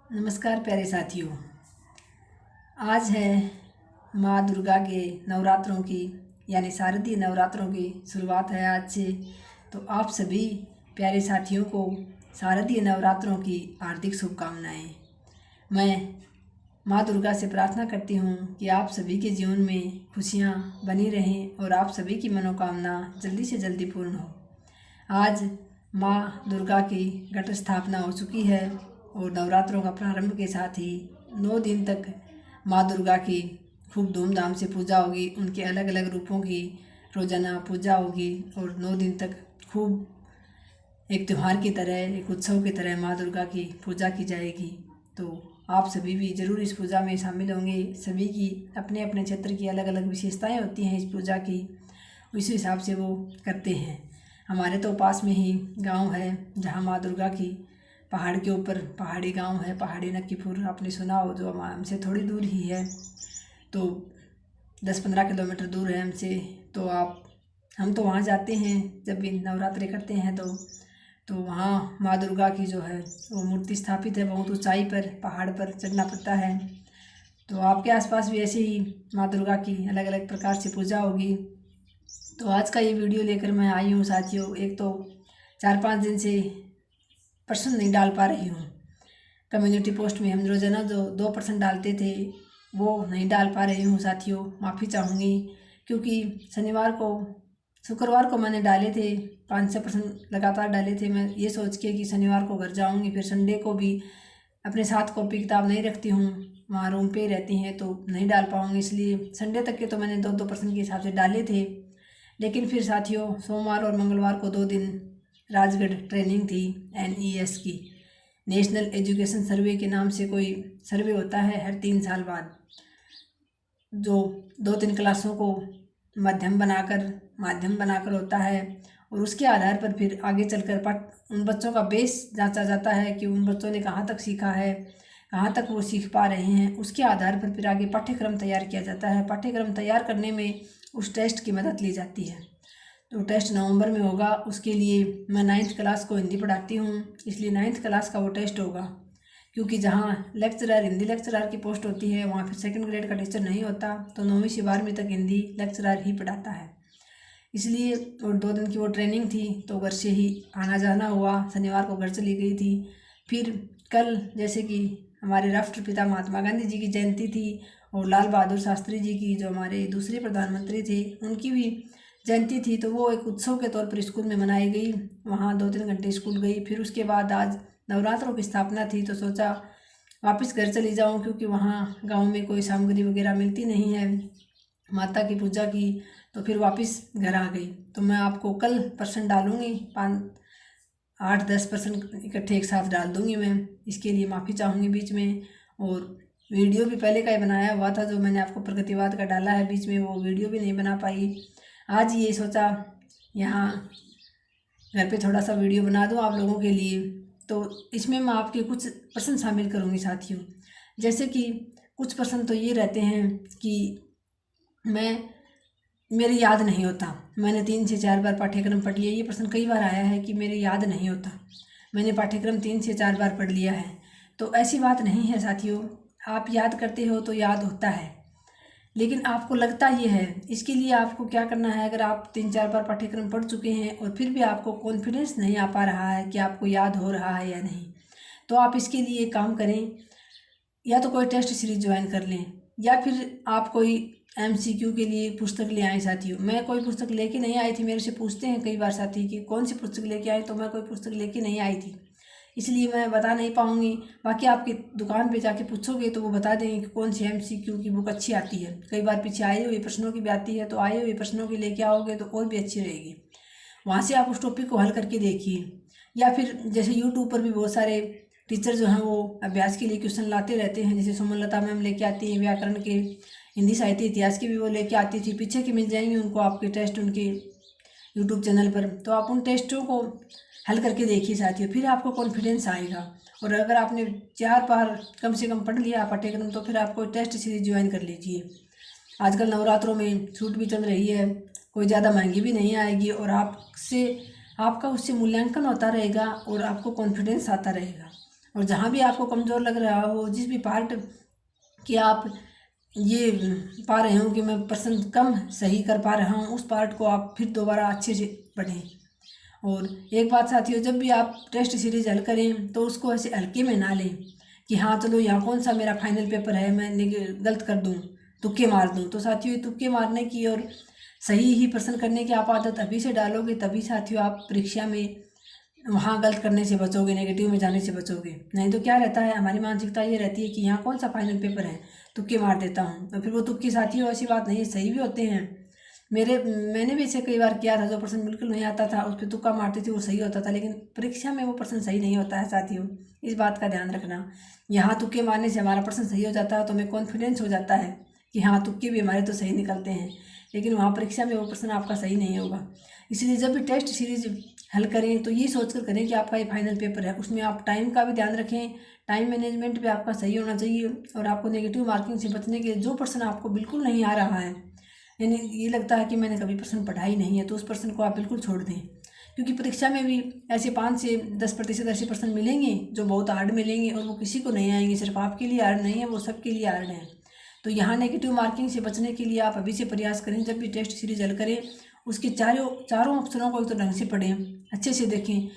नमस्कार प्यारे साथियों। आज है माँ दुर्गा के नवरात्रों की यानी शारदीय नवरात्रों की शुरुआत है आज से। तो आप सभी प्यारे साथियों को शारदीय नवरात्रों की हार्दिक शुभकामनाएं। मैं माँ दुर्गा से प्रार्थना करती हूँ कि आप सभी के जीवन में खुशियाँ बनी रहें और आप सभी की मनोकामना जल्दी से जल्दी पूर्ण हो। आज माँ दुर्गा की घट स्थापना हो चुकी है और नवरात्रों का प्रारंभ के साथ ही 9 दिन तक माँ दुर्गा की खूब धूमधाम से पूजा होगी। उनके अलग अलग रूपों की रोज़ाना पूजा होगी और 9 दिन तक खूब एक त्यौहार की तरह, एक उत्सव की तरह माँ दुर्गा की पूजा की जाएगी। तो आप सभी भी ज़रूर इस पूजा में शामिल होंगे। सभी की अपने अपने क्षेत्र की अलग अलग विशेषताएं होती हैं इस पूजा की, उसी हिसाब से वो करते हैं। हमारे तो पास में ही गांव है जहां माँ दुर्गा की पहाड़ के ऊपर पहाड़ी गांव है, पहाड़ी नक्कीपुर आपने सुना हो, जो हमसे थोड़ी दूर ही है। तो 10-15 किलोमीटर दूर है हमसे। तो हम तो वहाँ जाते हैं जब भी नवरात्रि करते हैं। तो वहाँ माँ दुर्गा की जो है वो मूर्ति स्थापित है। बहुत ऊंचाई पर पहाड़ पर चढ़ना पड़ता है। तो आपके आसपास भी ऐसे ही माँ दुर्गा की अलग अलग प्रकार से पूजा होगी। तो आज का ये वीडियो लेकर मैं आई हूँ साथियों। एक तो 4-5 दिन से प्रश्न नहीं डाल पा रही हूँ। कम्युनिटी पोस्ट में हम रोज़ाना जो 2% डालते थे वो नहीं डाल पा रही हूँ साथियों, माफ़ी चाहूँगी। क्योंकि शुक्रवार को मैंने डाले थे 5-6% लगातार डाले थे। मैं ये सोच के कि शनिवार को घर जाऊँगी, फिर संडे को भी अपने साथ कॉपी किताब नहीं रखती हूँ, वहाँ रूम पे रहती हैं तो नहीं डाल पाऊँगी। इसलिए संडे तक के तो मैंने 2-2% के हिसाब से डाले थे। लेकिन फिर साथियों सोमवार और मंगलवार को 2 दिन राजगढ़ ट्रेनिंग थी NES की, नेशनल एजुकेशन सर्वे के नाम से कोई सर्वे होता है हर 3 साल बाद, जो 2-3 क्लासों को माध्यम बनाकर होता है। और उसके आधार पर फिर आगे चलकर उन बच्चों का बेस जांचा जाता है कि उन बच्चों ने कहाँ तक सीखा है, कहाँ तक वो सीख पा रहे हैं। उसके आधार पर फिर आगे पाठ्यक्रम तैयार किया जाता है। पाठ्यक्रम तैयार करने में उस टेस्ट की मदद ली जाती है। तो टेस्ट नवंबर में होगा। उसके लिए मैं 9th क्लास को हिंदी पढ़ाती हूँ, इसलिए 9th क्लास का वो टेस्ट होगा। क्योंकि जहाँ हिंदी लेक्चरर की पोस्ट होती है वहाँ फिर 2nd ग्रेड का टीचर नहीं होता, तो 9वीं से 12वीं तक हिंदी लेक्चरर ही पढ़ाता है। इसलिए और 2 दिन की वो ट्रेनिंग थी तो घर से ही आना जाना हुआ। शनिवार को घर चली गई थी। फिर कल जैसे कि हमारे राष्ट्रपिता महात्मा गांधी जी की जयंती थी और लाल बहादुर शास्त्री जी की, जो हमारे दूसरे प्रधानमंत्री थे, उनकी भी जयंती थी। तो वो एक उत्सव के तौर पर स्कूल में मनाई गई। वहाँ 2-3 घंटे स्कूल गई। फिर उसके बाद आज नवरात्रों की स्थापना थी तो सोचा वापस घर चली जाऊँ, क्योंकि वहाँ गांव में कोई सामग्री वगैरह मिलती नहीं है माता की पूजा की। तो फिर वापस घर आ गई। तो मैं आपको कल % डालूँगी, 8-10% इकट्ठे एक साथ डाल दूँगी मैं। इसके लिए माफ़ी चाहूँगी बीच में। और वीडियो भी पहले का ही बनाया हुआ था, जो मैंने आपको प्रगतिवाद का डाला है बीच में, वो वीडियो भी नहीं बना पाई। आज ये सोचा यहाँ घर पे थोड़ा सा वीडियो बना दूँ आप लोगों के लिए। तो इसमें मैं आपके कुछ प्रश्न शामिल करूँगी साथियों। जैसे कि कुछ प्रश्न तो ये रहते हैं कि मेरे याद नहीं होता, मैंने 3 से 4 बार पाठ्यक्रम पढ़ लिया। ये प्रश्न कई बार आया है कि मेरे याद नहीं होता, मैंने पाठ्यक्रम 3 से 4 बार पढ़ लिया है। तो ऐसी बात नहीं है साथियों, आप याद करते हो तो याद होता है, लेकिन आपको लगता ये है। इसके लिए आपको क्या करना है, अगर आप 3-4 बार पाठ्यक्रम पढ़ चुके हैं और फिर भी आपको कॉन्फिडेंस नहीं आ पा रहा है कि आपको याद हो रहा है या नहीं, तो आप इसके लिए काम करें, या तो कोई टेस्ट सीरीज ज्वाइन कर लें, या फिर आप कोई MCQ के लिए पुस्तक ले आए साथियों। मैं कोई पुस्तक लेके नहीं आई थी। मेरे से पूछते हैं कई बार साथी कि कौन सी पुस्तक लेके आए, तो मैं कोई पुस्तक लेके नहीं आई थी, इसलिए मैं बता नहीं पाऊँगी। बाकी आपकी दुकान पे जाके पूछोगे तो वो बता देंगे कि कौन सी MCQ की बुक अच्छी आती है। कई बार पीछे आए हुए प्रश्नों की भी आती है, तो आए हुए प्रश्नों की लेके आओगे तो और भी अच्छी रहेगी। वहाँ से आप उस टॉपिक को हल करके देखिए। या फिर जैसे यूट्यूब पर भी बहुत सारे टीचर जो हैं वो अभ्यास के लिए क्वेश्चन लाते रहते हैं। जैसे सुमनलता मैम लेके आती हैं व्याकरण के, हिंदी साहित्य इतिहास की भी वो लेके आती थी। पीछे के मिल जाएंगे उनको आपके टेस्ट उनके यूट्यूब चैनल पर। तो आप उन टेस्टों को हल करके देखिए साथियों, फिर आपको कॉन्फिडेंस आएगा। और अगर आपने 4 बार कम से कम पढ़ लिया पाठ्यक्रम, तो फिर आपको टेस्ट सीरीज ज्वाइन कर लीजिए। आजकल नवरात्रों में छूट भी चल रही है, कोई ज़्यादा महंगी भी नहीं आएगी, और आपका उससे मूल्यांकन होता रहेगा और आपको कॉन्फिडेंस आता रहेगा। और जहाँ भी आपको कमज़ोर लग रहा हो, जिस भी पार्ट कि आप ये पा रहे हो कि मैं पर्सन कम सही कर पा रहा हूँ, उस पार्ट को आप फिर दोबारा अच्छे से पढ़ें। और एक बात साथियों, जब भी आप टेस्ट सीरीज हल करें तो उसको ऐसे हल्के में ना लें कि हाँ चलो यहाँ कौन सा मेरा फाइनल पेपर है, मैं गलत कर दूँ, तुक्के मार दूँ। तो साथियों, ये तुक्के मारने की और सही ही प्रश्न करने की आप आदत अभी से डालोगे, तभी साथियों आप परीक्षा में वहाँ गलत करने से बचोगे, नेगेटिव में जाने से बचोगे। नहीं तो क्या रहता है, हमारी मानसिकता ये रहती है कि यहाँ कौन सा फाइनल पेपर है, तुक्के मार देता हूँ। तो फिर वो तुक्के साथियों ऐसी बात नहीं है, सही भी होते हैं। मैंने भी इसे कई बार किया था, जो प्रश्न बिल्कुल नहीं आता था उस पर तुक्का मारती थी, वो सही होता था, लेकिन परीक्षा में वो प्रश्न सही नहीं होता है साथियों। इस बात का ध्यान रखना। यहाँ तुक्के मारने से हमारा प्रश्न सही हो जाता है तो हमें कॉन्फिडेंस हो जाता है कि हाँ तुक्के भी हमारे तो सही निकलते हैं, लेकिन वहाँ परीक्षा में वो प्रश्न आपका सही नहीं होगा। इसलिए जब भी टेस्ट सीरीज हल करें तो ये सोचकर करें कि आपका ये फाइनल पेपर है, उसमें आप टाइम का भी ध्यान रखें, टाइम मैनेजमेंट भी आपका सही होना चाहिए। और आपको नेगेटिव मार्किंग से बचने के जो प्रश्न आपको बिल्कुल नहीं आ रहा है, यानी ये लगता है कि मैंने कभी प्रश्न पढ़ा ही नहीं है, तो उस प्रश्न को आप बिल्कुल छोड़ दें। क्योंकि परीक्षा में भी ऐसे 5 से 10% ऐसे प्रश्न मिलेंगे जो बहुत हार्ड मिलेंगे, और वो किसी को नहीं आएंगे, सिर्फ आपके लिए हार्ड नहीं है, वो सबके लिए हार्ड है। तो यहाँ नेगेटिव मार्किंग से बचने के लिए आप अभी से प्रयास करें, जब भी टेस्ट सीरीज हल करें उसके चारों ऑप्शनों को एक तो ढंग से पढ़ें, अच्छे से देखें।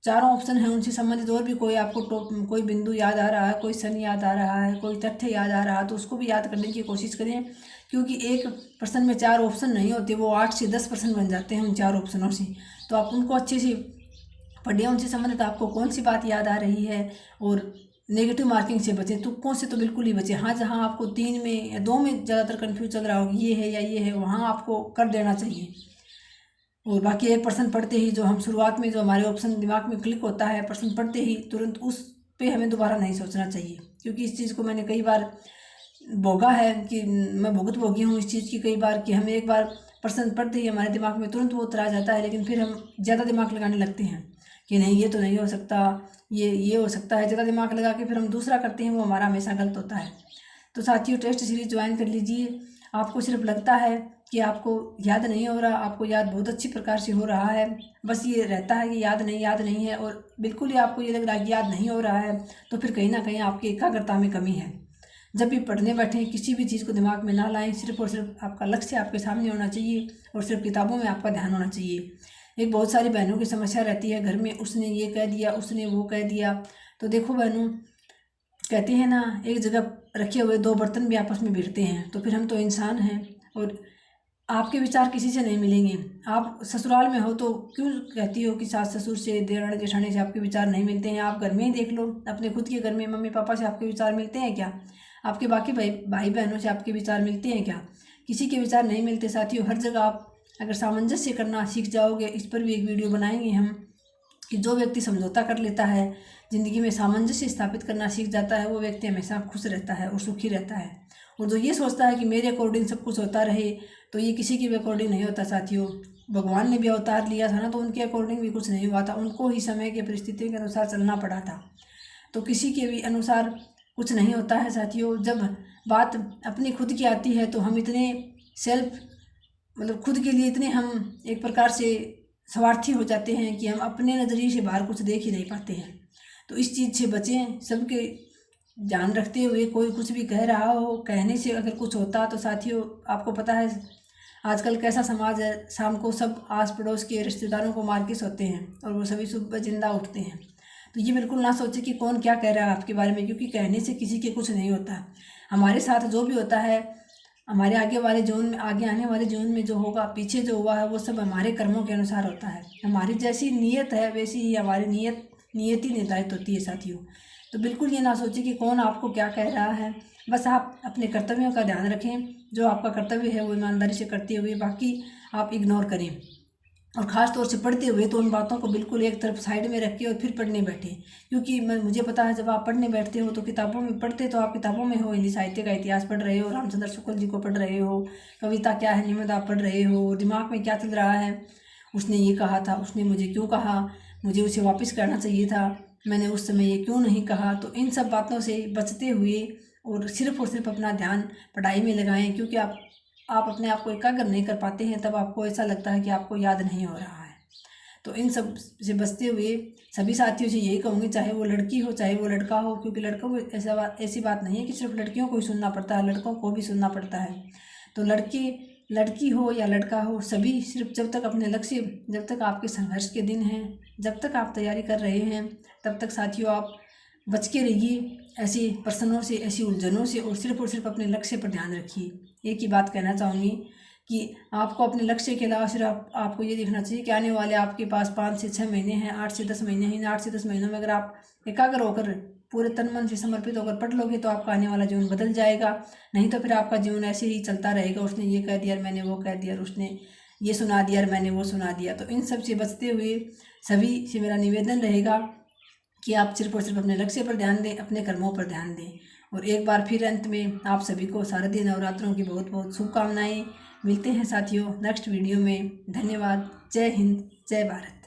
चारों ऑप्शन हैं उनसे संबंधित और भी कोई आपको कोई बिंदु याद आ रहा है, कोई सन याद आ रहा है, कोई तथ्य याद आ रहा है, तो उसको भी याद करने की कोशिश करें। क्योंकि एक प्रश्न में 4 ऑप्शन नहीं होते, वो 8 से 10 प्रश्न बन जाते हैं उन 4 ऑप्शनों से। तो आप उनको अच्छे से पढ़ें, उनसे संबंधित आपको कौन सी बात याद आ रही है। और नेगेटिव मार्किंग से बचें, तुक्कों से तो बिल्कुल ही बचें। हाँ, जहाँ आपको 3 में या 2 में ज़्यादातर कन्फ्यूज चल रहा हो, ये है या ये है, वहाँ आपको कर देना चाहिए। और बाकी एक प्रश्न पढ़ते ही जो हम शुरुआत में जो हमारे ऑप्शन दिमाग में क्लिक होता है, प्रश्न पढ़ते ही तुरंत उस पे हमें दोबारा नहीं सोचना चाहिए। क्योंकि इस चीज़ को मैंने कई बार भोगा है, कि मैं भुगत भोगी हूँ इस चीज़ की कई बार, कि हम एक बार प्रश्न पढ़ते ही हमारे दिमाग में तुरंत वो उतर आ जाता है, लेकिन फिर हम ज़्यादा दिमाग लगाने लगते हैं कि नहीं ये तो नहीं हो सकता, ये हो सकता है। ज़्यादा दिमाग लगा के फिर हम दूसरा करते हैं, वो हमारा हमेशा गलत होता है। तो साथियों, टेस्ट सीरीज ज्वाइन कर लीजिए। आपको सिर्फ लगता है कि आपको याद नहीं हो रहा, आपको याद बहुत अच्छी प्रकार से हो रहा है, बस ये रहता है कि याद नहीं है, और बिल्कुल ही आपको ये लग रहा है कि याद नहीं हो रहा है, तो फिर कहीं ना कहीं आपकी एकाग्रता में कमी है। जब भी पढ़ने बैठें किसी भी चीज़ को दिमाग में ना लाएं, सिर्फ और सिर्फ आपका लक्ष्य आपके सामने होना चाहिए और सिर्फ किताबों में आपका ध्यान होना चाहिए। एक बहुत सारी बहनों की समस्या रहती है घर में, उसने ये कह दिया, उसने वो कह दिया। तो देखो बहनों, कहते हैं ना, एक जगह रखे हुए 2 बर्तन भी आपस में भिड़ते हैं। तो फिर हम तो इंसान हैं, और आपके विचार किसी से नहीं मिलेंगे। आप ससुराल में हो तो क्यों कहती हो कि सास ससुर से, देवरानी जेठानी से आपके विचार नहीं मिलते हैं? आप घर में ही देख लो, अपने खुद के घर में मम्मी पापा से आपके विचार मिलते हैं क्या? आपके बाकी भाई बहनों से आपके विचार मिलते हैं क्या? किसी के विचार नहीं मिलते साथियों। हर जगह आप अगर सामंजस्य करना सीख जाओगे, इस पर भी एक वीडियो बनाएंगे हम, कि जो व्यक्ति समझौता कर लेता है, ज़िंदगी में सामंजस्य स्थापित करना सीख जाता है, वो व्यक्ति हमेशा खुश रहता है और सुखी रहता है। और जो ये सोचता है कि मेरे अकॉर्डिंग सब कुछ होता रहे, तो ये किसी के भी अकॉर्डिंग नहीं होता साथियों। भगवान ने भी अवतार लिया था ना, तो उनके अकॉर्डिंग भी कुछ नहीं हुआ था, उनको ही समय के परिस्थितियों के अनुसार चलना पड़ा था। तो किसी के भी अनुसार कुछ नहीं होता है साथियों। जब बात अपनी खुद की आती है तो हम इतने सेल्फ मतलब खुद के लिए इतने हम एक प्रकार से स्वार्थी हो जाते हैं कि हम अपने नज़रिए से बाहर कुछ देख ही नहीं पाते हैं। तो इस चीज़ से बचें, सबके ध्यान रखते हुए। कोई कुछ भी कह रहा हो, कहने से अगर कुछ होता, तो साथियों आपको पता है आजकल कैसा समाज है, शाम को सब आस पड़ोस के रिश्तेदारों को मार के सोते हैं और वो सभी सुबह जिंदा उठते हैं। तो ये बिल्कुल ना सोचे कि कौन क्या कह रहा है आपके बारे में, क्योंकि कहने से किसी के कुछ नहीं होता। हमारे साथ जो भी होता है, हमारे आगे आने वाले जीवन में जो होगा, पीछे जो हुआ है, वो सब हमारे कर्मों के अनुसार होता है। हमारी जैसी नीयत है वैसी ही हमारी नियति निर्धारित होती है साथियों। तो बिल्कुल ये ना सोचिए कि कौन आपको क्या कह रहा है। बस आप अपने कर्तव्यों का ध्यान रखें, जो आपका कर्तव्य है वो ईमानदारी से करते हुए, बाकी आप इग्नोर करें। और ख़ास तौर से पढ़ते हुए तो उन बातों को बिल्कुल एक तरफ साइड में रख के और फिर पढ़ने बैठे। क्योंकि मुझे पता है, जब आप पढ़ने बैठते हो तो किताबों में पढ़ते तो आप किताबों में हो, हिंदी साहित्य का इतिहास पढ़ रहे हो, रामचंद्र शुक्ल जी को पढ़ रहे हो, कविता क्या है निबंध आप पढ़ रहे हो, दिमाग में क्या चल रहा है, उसने ये कहा था, उसने मुझे क्यों कहा, मुझे उसे वापस करना चाहिए था, मैंने उस समय ये क्यों नहीं कहा। तो इन सब बातों से बचते हुए और सिर्फ अपना ध्यान पढ़ाई में लगाएं। क्योंकि आप अपने आप को एकाग्र नहीं कर पाते हैं, तब आपको ऐसा लगता है कि आपको याद नहीं हो रहा है। तो इन सब से बचते हुए सभी साथियों से यही कहूँगी, चाहे वो लड़की हो चाहे वो लड़का हो, क्योंकि लड़कों को ऐसी बात नहीं है कि सिर्फ लड़कियों को ही सुनना पड़ता है, लड़कों को भी सुनना पड़ता है। तो लड़की हो या लड़का हो, सभी सिर्फ जब तक आपके संघर्ष के दिन हैं, जब तक आप तैयारी कर रहे हैं, तब तक साथियों आप बच के रहिए ऐसे प्रश्नों से, ऐसी उलझनों से, और सिर्फ अपने लक्ष्य पर ध्यान रखिए। एक ही बात कहना चाहूँगी कि आपको अपने लक्ष्य के अलावा सिर्फ आपको ये देखना चाहिए कि आने वाले आपके पास 5 से 6 महीने हैं, 8 से 10 महीने हैं। इन 8 से 10 महीनों में अगर आप एकाग्र होकर पूरे तन मन से समर्पित होकर पढ़ लोगे तो आपका आने वाला जीवन बदल जाएगा। नहीं तो फिर आपका जीवन ऐसे ही चलता रहेगा, उसने ये कह दिया, मैंने वो कह दिया, उसने ये सुना दिया, मैंने वो सुना दिया। तो इन सब से बचते हुए सभी से मेरा निवेदन रहेगा कि आप सिर्फ और सिर्फ अपने लक्ष्य पर ध्यान दें, अपने कर्मों पर ध्यान दें। और एक बार फिर अंत में आप सभी को शारदीय नवरात्रों की बहुत बहुत शुभकामनाएं। मिलते हैं साथियों नेक्स्ट वीडियो में। धन्यवाद। जय हिंद, जय भारत।